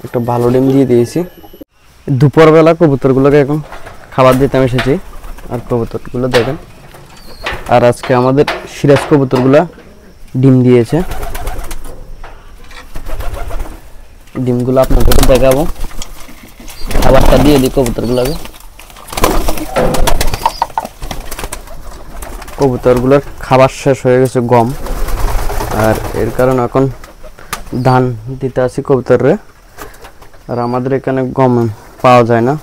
একটা ভালো ডিম দিয়ে দিয়েছি। দুপুরবেলা কবুতরগুলোকে এখন খাবার দিতে আমি এসেছি। আর কবুতরগুলো দেখেন। আর আজকে আমাদের সিরাজ কবুতরগুলো ডিম দিয়েছে। ডিমগুলো আপনাদের দেখাবো। খাবারটা দিয়ে দিই কবুতরগুলোকে। কবুতরগুলোর খাবার শেষ হয়ে গেছে গম, আর এর কারণে এখন ধান দিতে আসি কবুতররে। আর আমাদের এখানে গম পাওয়া যায় না,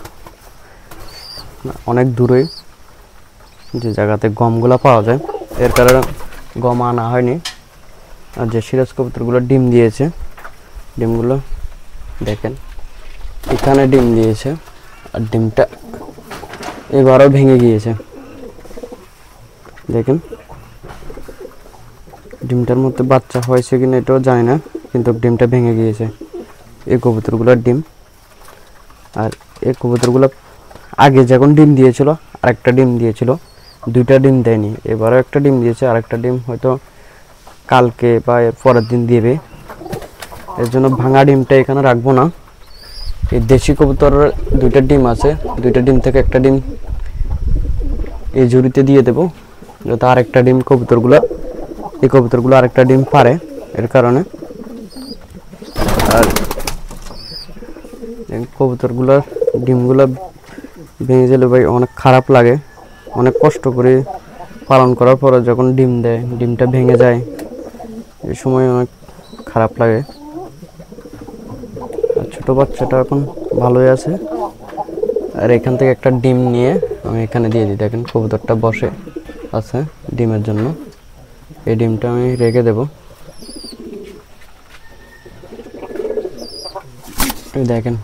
অনেক দূরেই যে জায়গাতে গমগুলো পাওয়া যায়, এর কারণে গম আনা হয়নি। আর যে সিরাজ কবুতরগুলো ডিম দিয়েছে, ডিমগুলো দেখেন এখানে ডিম দিয়েছে। আর ডিমটা এবারও ভেঙে গিয়েছে, দেখেন। ডিমটার মধ্যে বাচ্চা হয়েছে কিনা এটাও জানি না, কিন্তু ডিমটা ভেঙে গিয়েছে। এই কবুতরগুলোর ডিম। আর এই কবুতরগুলো আগে যখন ডিম দিয়েছিল আরেকটা ডিম দিয়েছিল, দুইটা ডিম দেয়নি। এবারও একটা ডিম দিয়েছে, আরেকটা ডিম হয়তো কালকে বা পরের দিন দেবে। এর জন্য ভাঙা ডিমটা এখানে রাখবো না। এই দেশি কবুতরের দুইটা ডিম আছে, দুইটা ডিম থেকে একটা ডিম এই ঝুড়িতে দিয়ে দেবো, যাতে আরেকটা ডিম এই কবুতরগুলো আরেকটা ডিম পারে, এর কারণে। আর কবুতরগুলোর ডিমগুলো ভেঙে গেলে ভাই অনেক খারাপ লাগে। অনেক কষ্ট করে পালন করার পরে যখন ডিম দেয়, ডিমটা ভেঙে যায়, এই সময় অনেক খারাপ লাগে। আর ছোটো বাচ্চাটা এখন ভালোই আছে। আর এখান থেকে একটা ডিম নিয়ে আমি এখানে দিয়ে দিই। দেখেন কবুতরটা বসে আছে ডিমের জন্য। এই ডিমটা আমি রেখে দেব। এই দেখেন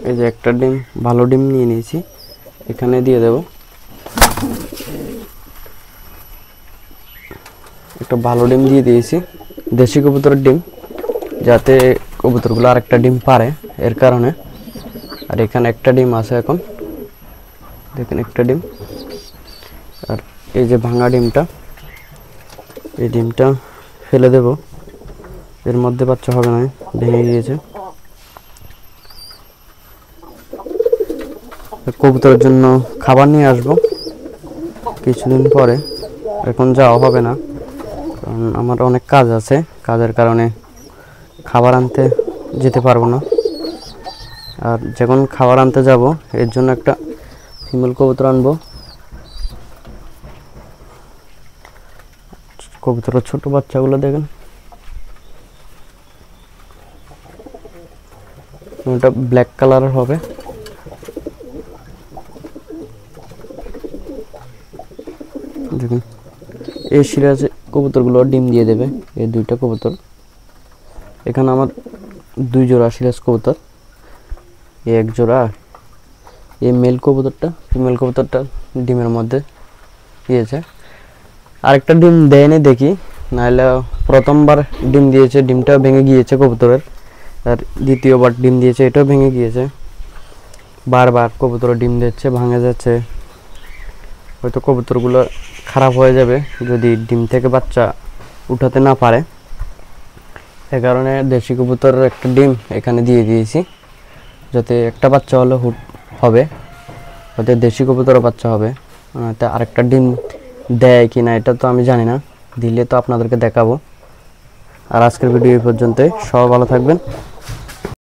এই যে একটা ডিম, ভালো ডিম নিয়ে নিয়েছি, এখানে দিয়ে দেব। একটা ভালো ডিম দিয়ে দিয়েছি, দেশি কবুতরের ডিম, যাতে কবুতরগুলো আরেকটা ডিম পারে, এর কারণে। আর এখানে একটা ডিম আছে এখন, দেখেন একটা ডিম। আর এই যে ভাঙা ডিমটা, এই ডিমটা ফেলে দেব, এর মধ্যে বাচ্চা হবে না, ভেঙে গিয়েছে। কবুতরের জন্য খাবার নিয়ে আসবো কিছুদিন পরে, এখন যাওয়া হবে না, কারণ আমার অনেক কাজ আছে। কাজের কারণে খাবার আনতে যেতে পারবো না। আর যখন খাবার আনতে যাব, এর জন্য একটা ফিমেল কবুতর আনবো। কবুতরের ছোট বাচ্চাগুলো দেখেন, এটা ব্ল্যাক কালারের হবে। দেখুন এই সিরাজে কবুতরগুলো ডিম দিয়ে দেবে, এই দুইটা কবুতর। এখানে আমার 2 জোড়া সিরাজ কবুতর, এই 1 জোড়া। এই মেল কবুতরটা, ফিমেল কবুতরটা ডিমের মধ্যে দিয়েছে। আরেকটা ডিম দেয়নি দেখি, নাহলে প্রথমবার ডিম দিয়েছে, ডিমটা ভেঙে গিয়েছে কবুতরের। আর দ্বিতীয়বার ডিম দিয়েছে, এটাও ভেঙে গিয়েছে। বারবার কবুতর ডিম দিচ্ছে, ভাঙে যাচ্ছে। হয়তো কবুতরগুলো খারাপ হয়ে যাবে যদি ডিম থেকে বাচ্চা উঠাতে না পারে। এ কারণে দেশি কবুতরের একটা ডিম এখানে দিয়ে দিয়েছি, যাতে একটা বাচ্চা হলে হবে, হয়তো দেশি কবুতরও বাচ্চা হবে। তা আরেকটা ডিম দেয় কি না এটা তো আমি জানি না, দিলে তো আপনাদেরকে দেখাবো। আর আজকের ভিডিও এই পর্যন্তই। সবাই ভালো থাকবেন।